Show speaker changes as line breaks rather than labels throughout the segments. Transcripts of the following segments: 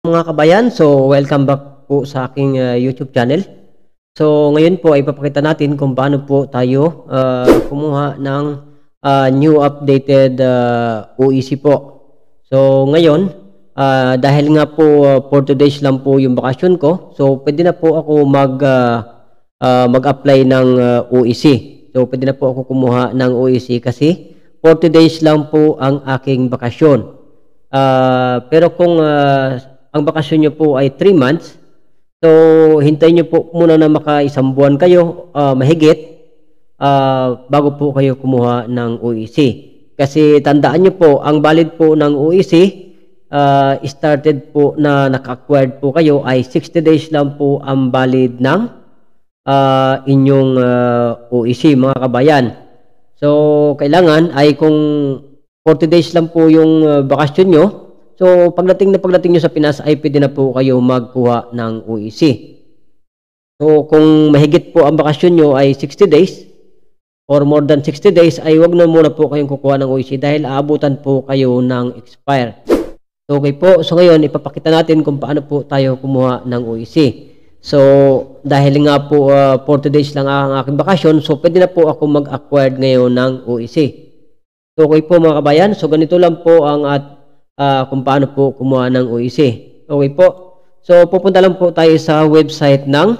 Mga kabayan, so welcome back po sa aking YouTube channel. So ngayon po ay ipapakita natin kung paano po tayo kumuha ng new updated OEC po. So ngayon, dahil nga po 4 days lang po yung bakasyon ko, so pwede na po ako mag-apply ng OEC. So pwede na po ako kumuha ng OEC kasi 40 days lang po ang aking bakasyon. Pero kung ang bakasyon nyo po ay 3 months, so hintayin nyo po muna na maka-isang buwan kayo, mahigit, bago po kayo kumuha ng OEC. Kasi tandaan nyo po, ang valid po ng OEC, started po na naka-acquired po kayo ay 60 days lang po ang valid ng inyong OEC, mga kabayan. So kailangan ay kung 40 days lang po yung bakasyon nyo, so pagdating nyo sa Pinas ay pwede na po kayo magkuha ng OEC. So kung mahigit po ang bakasyon nyo ay 60 days or more than 60 days ay wag na muna po kayong kukuha ng OEC dahil aabutan po kayo ng expire. So okay po, so ngayon ipapakita natin kung paano po tayo kumuha ng OEC. So dahil nga po 40 days lang ang aking bakasyon, so pwede na po ako mag-acquired ngayon ng OEC. So okay po mga kabayan, so ganito lang po ang kung paano po kumuha ng OEC. Okay po. So pupunta lang po tayo sa website ng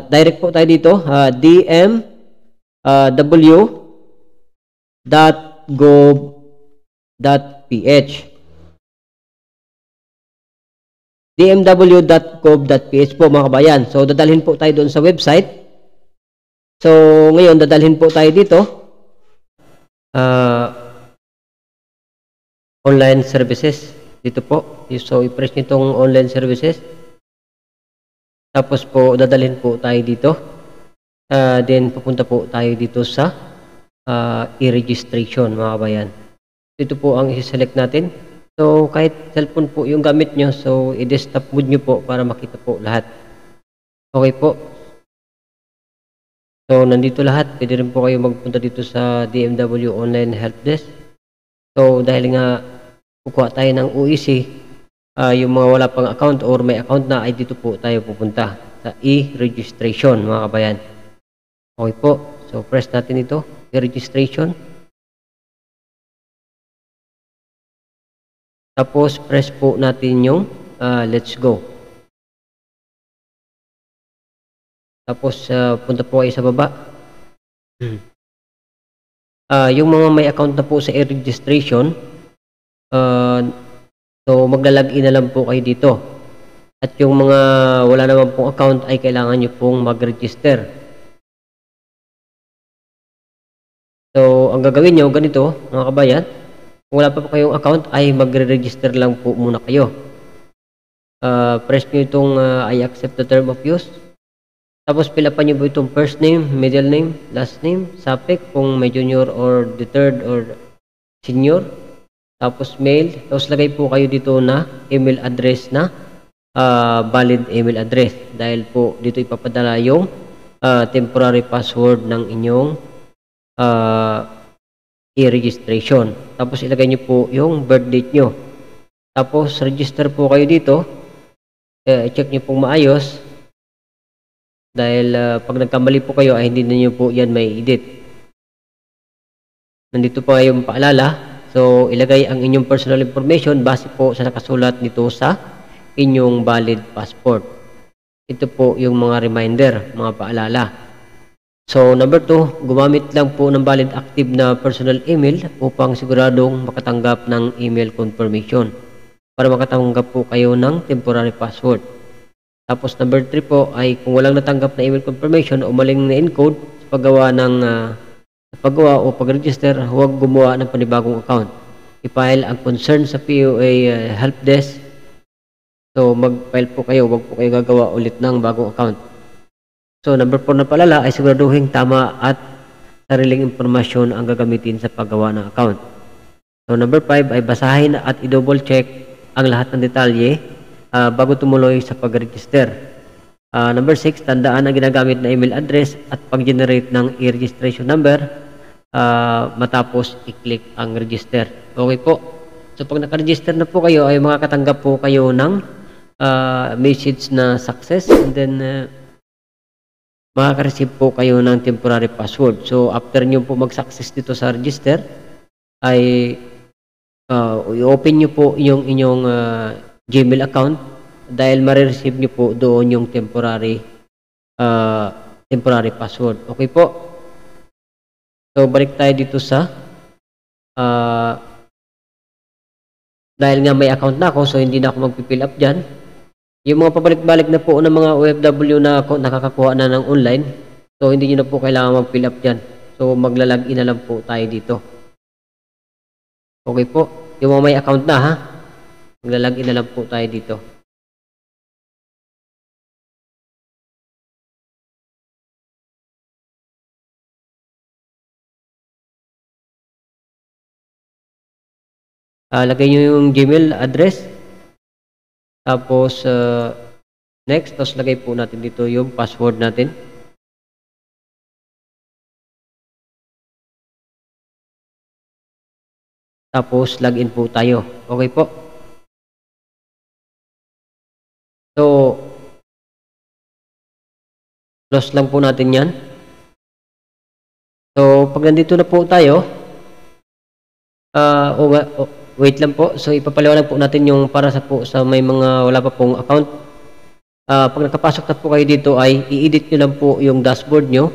direct po tayo dito, dmw.gov.ph. dmw.gov.ph po mga kabayan. So dadalhin po tayo doon sa website. So ngayon dadalhin po tayo dito. Online services dito po. So i-press nyo itong online services, tapos po dadalhin po tayo dito, then pupunta po tayo dito sa e-registration mga kabayan. Ito po ang i-select natin. So kahit cellphone po yung gamit nyo, so i-desktop mode nyo po para makita po lahat. Okay po. So nandito lahat, pwede rin po kayo magpunta dito sa DMW Online Helpdesk. So dahil nga kukuha tayo ng OEC, yung mga wala pang account or may account na ay dito po tayo pupunta sa e-registration mga kabayan. Okay po, so press natin ito, e-registration. Tapos press po natin yung let's go. Tapos punta po kayo sa baba. Yung mga may account na po sa e-registration, so maglalagin na lang po kayo dito. At yung mga wala naman pong account ay kailangan nyo pong mag-register. So ang gagawin nyo ganito mga kabayan, kung wala pa po kayong account ay magre-register lang po muna kayo. Press nyo itong I accept the term of use. Tapos pilapan nyo po itong first name, middle name, last name, suffix kung may junior or the third or senior. Tapos mail. Tapos lagay po kayo dito na email address na valid email address. Dahil po dito ipapadala yung temporary password ng inyong e-registration. Tapos ilagay nyo po yung birth date nyo. Tapos register po kayo dito. I-check nyo pong maayos. Dahil pag nagkamali po kayo ay hindi na nyo po yan may edit. Nandito po yung paalala. So ilagay ang inyong personal information base po sa nakasulat nito sa inyong valid passport. Ito po yung mga reminder, mga paalala. So number 2, gumamit lang po ng valid active na personal email upang siguradong makatanggap ng email confirmation para makatanggap po kayo ng temporary password. Tapos number 3 po ay kung walang natanggap na email confirmation o maling na encode sa paggawa o pag-register, huwag gumawa ng panibagong account. I-file ang concern sa POA helpdesk. So mag-file po kayo, huwag po kayo gagawa ulit ng bagong account. So number 4 na paalala ay siguraduhin tama at sariling impormasyon ang gagamitin sa paggawa ng account. So number 5 ay basahin at i-double check ang lahat ng detalye bago tumuloy sa pag-register. Number 6, tandaan ang ginagamit na email address at pag-generate ng e-registration number matapos i-click ang register. Okay po. So pag naka-register na po kayo ay makakatanggap po kayo ng message na success, and then makaka-receive po kayo ng temporary password. So after nyo po mag-success dito sa register ay i-open nyo po yung inyong Gmail account dahil ma-receive nyo po doon yung temporary password. Okay po. So balik tayo dito sa dahil nga may account na ako, so hindi na ako magpipill up dyan. Yung mga pabalik-balik na po ng mga OFW na nakakakuha na ng online, so hindi nyo na po kailangan mag-fill up dyan. So maglalagin na lang po tayo dito. Okay po. Yung mga may account na ha, maglalagin na lang po tayo dito. Lagay nyo yung Gmail address. Tapos, next, tapos lagay po natin dito yung password natin. Tapos, login po tayo. Okay po. So, close lang po natin yan. So, pag nandito na po tayo, wait lang po. So, ipapaliwanag po natin yung para sa may mga wala pa pong account. Pag nakapasok na po kayo dito ay i-edit nyo lang po yung dashboard nyo.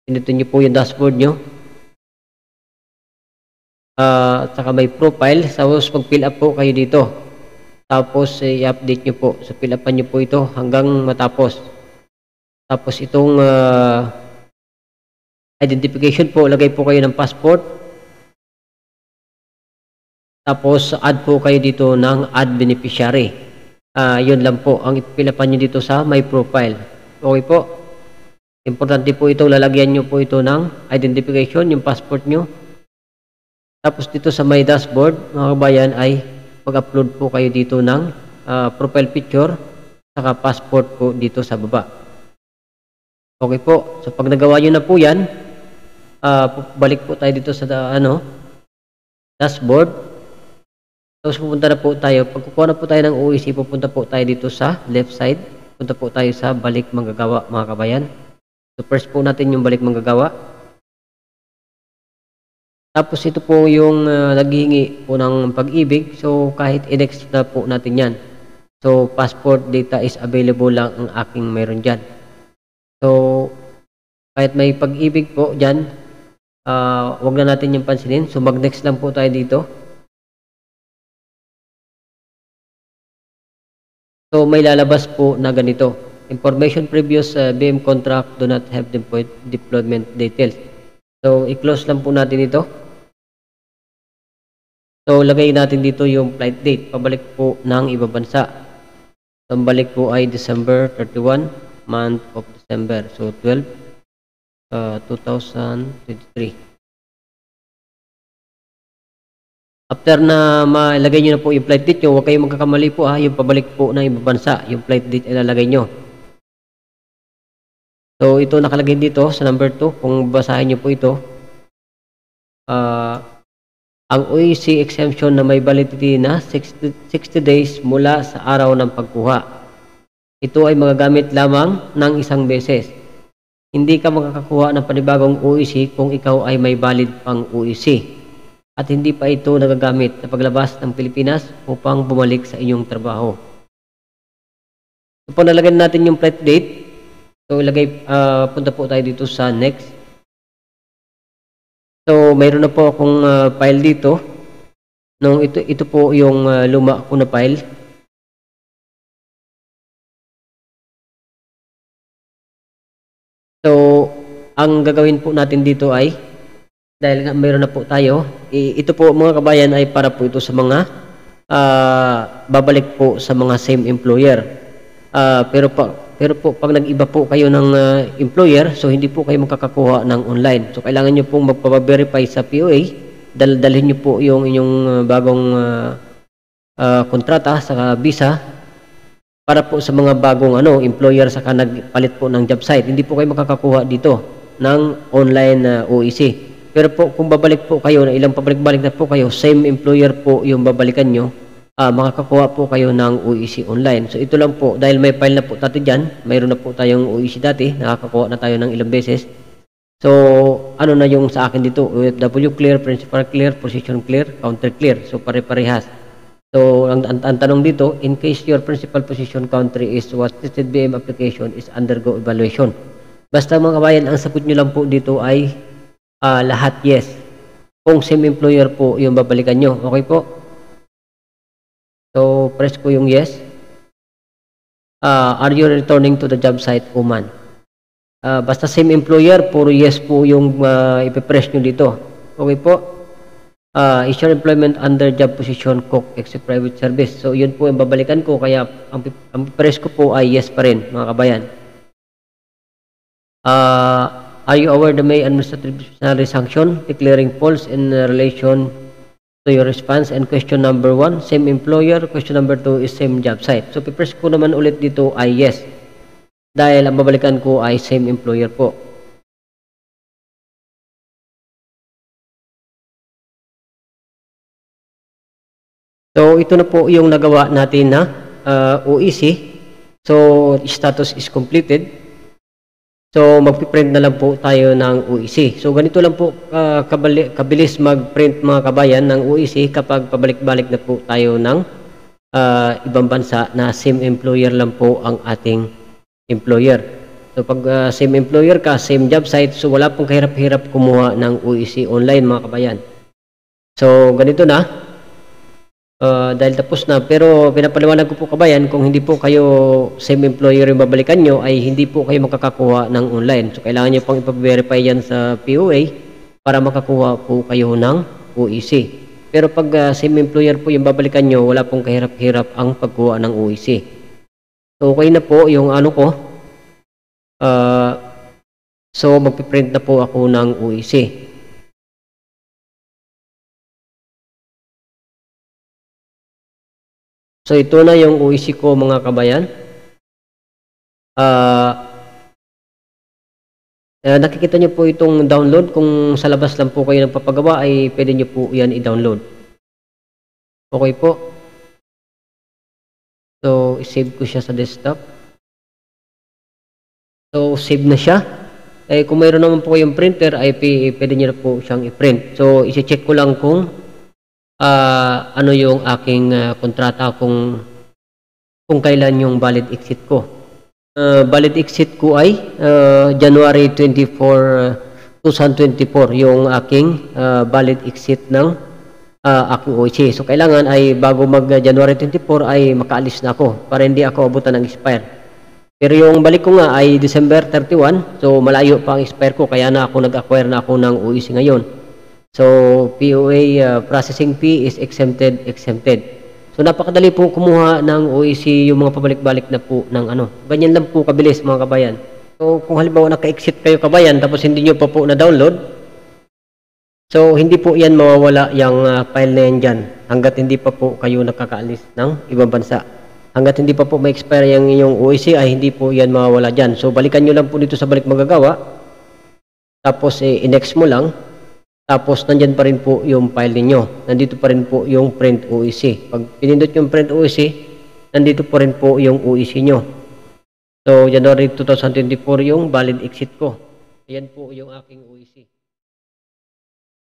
Pinutin nyo po yung dashboard nyo. At saka may profile. Tapos mag-fill up po kayo dito. Tapos i-update nyo po. So, fill upan nyo po ito hanggang matapos. Tapos itong identification po, lagay po kayo ng passport. Tapos, add po kayo dito ng add beneficiary. Yun lang po. Ang ipilapan nyo dito sa my profile. Okay po. Importante po ito. Lalagyan nyo po ito ng identification, yung passport nyo. Tapos dito sa my dashboard, mga kabayan, ay mag-upload po kayo dito ng profile picture saka passport po dito sa baba. Okay po. So, pag nagawa nyo na po yan, balik po tayo dito sa dashboard. Tapos pupunta na po tayo. Pag kukuha na po tayo ng OEC, pupunta po tayo dito sa left side. Punta po tayo sa balik manggagawa, mga kabayan. So first po natin yung balik manggagawa. Tapos ito po yung naghihingi po ng pag-ibig. So kahit i-next na po natin yan. So passport data is available lang ang aking mayroon dyan. So kahit may pag-ibig po dyan, wag na natin yung pansinin. So mag-next lang po tayo dito. So may lalabas po na ganito. Information previous BM contract do not have deployment details. So i-close lang po natin ito. So lagay natin dito yung flight date. Pabalik po ng ibang bansa. So ang balik po ay December 31, month of December. So 12, 2023. After na malagay nyo na po yung flight date nyo, huwag kayong magkakamali po yung pabalik po ng ibang bansa, yung flight date ilalagay nyo. So ito nakalagay dito sa number 2, kung basahin nyo po ito. Ang OEC exemption na may validity na 60 days mula sa araw ng pagkuha. Ito ay magagamit lamang ng isang beses. Hindi ka makakakuha ng panibagong OEC kung ikaw ay may valid pang OEC. At hindi pa ito nagagamit sa paglabas ng Pilipinas upang bumalik sa inyong trabaho. So, pag nalagyan natin yung flight date, so punta po tayo dito sa next. So, mayroon na po akong file dito. Ito po yung luma ko na file. So, ang gagawin po natin dito ay dahil nga mayroon na po tayo, ito po mga kabayan ay para po ito sa mga babalik po sa mga same employer. Pero po pag nag-iba po kayo ng employer, so hindi po kayo makakakuha ng online. So kailangan nyo pong magpa-verify sa POA, dalhin nyo po yung inyong bagong kontrata sa visa para po sa mga bagong employer saka nagpalit po ng job site. Hindi po kayo makakakuha dito ng online OEC. Pero po kung babalik po kayo, na ilang pabalik-balik na po kayo, same employer po yung babalikan nyo, makakakuha po kayo ng OEC online. So ito lang po, dahil may file na po tayo dyan, mayroon na po tayong OEC dati, nakakakuha na tayo ng ilang beses. So ano na yung sa akin dito, OFW clear, principal clear, position clear, counter clear. So pare-parehas. So ang tanong dito, in case your principal position country is what tested BM application is undergo evaluation. Basta mga kabayan, ang sagot nyo lang po dito ay lahat yes. Kung same employer po yung babalikan nyo. Okay po? So press ko yung yes. Are you returning to the job site, woman? Basta same employer, puro yes po yung ipipress nyo dito. Okay po? Is your employment under job position cook except private service? So yun po yung babalikan ko, kaya ang press ko po ay yes pa rin, mga kabayan. Are you aware the may administrative disciplinary sanction declaring false in relation to your response? And question number 1, same employer. Question number 2 is same job site. So pipress ko naman ulit dito ay yes, dahil ang babalikan ko ay same employer po. So ito na po yung nagawa natin na OEC. So status is completed. So magpiprint na lang po tayo ng OEC. So ganito lang po kabilis magprint, mga kabayan, ng OEC kapag pabalik-balik na po tayo ng ibang bansa na same employer lang po ang ating employer. So pag same employer ka, same job site, so wala pong kahirap-hirap kumuha ng OEC online, mga kabayan. So ganito na. Dahil tapos na, pero pinapaliwanag ko po, kabayan, kung hindi po kayo same employer yung babalikan nyo, ay hindi po kayo makakakuha ng online. So kailangan nyo pang ipa-verify yan sa POA para makakuha po kayo ng OEC. Pero pag same employer po yung babalikan nyo, wala pong kahirap-hirap ang pagkuha ng OEC. So okay na po yung ano ko. So magpiprint na po ako ng OEC. So ito na yung OEC ko, mga kabayan. Nakikita nyo po itong download. Kung sa labas lang po kayo nagpapagawa, ay pwede nyo po yan i-download. Okay po. So save ko siya sa desktop. So save na siya. Kung mayroon naman po kayong printer, ay pwede nyo na po siyang i-print. So isi-check ko lang kung ano yung aking kontrata, kung kailan yung valid exit ko. Valid exit ko ay January 24, 2024 yung aking valid exit ng aking OEC. So kailangan ay bago mag January 24 ay makaalis na ako para hindi ako abutan ng expire. Pero yung balik ko nga ay December 31, so malayo pa ang expire ko, kaya na ako nag-acquire na ako ng OEC ngayon. So, POA processing fee is exempted. So, napakadali po kumuha ng OEC yung mga pabalik-balik na po ng ano. Ganyan lang po kabilis, mga kabayan. So, kung halimbawa naka-exit kayo, kabayan, tapos hindi nyo pa po na-download, so, hindi po yan mawawala yung file na yan dyan hanggat hindi pa po kayo nakakaalis ng ibang bansa. Hanggat hindi pa po ma-expire yung inyong OEC, ay hindi po yan mawawala dyan. So, balikan nyo lang po dito sa balik magagawa. Tapos, i-next mo lang. Tapos, nandyan pa rin po yung file ninyo. Nandito pa rin po yung print OEC. Pag pinindot yung print OEC, nandito pa rin po yung OEC nyo. So, January 2024 yung valid exit ko. Ayan po yung aking OEC.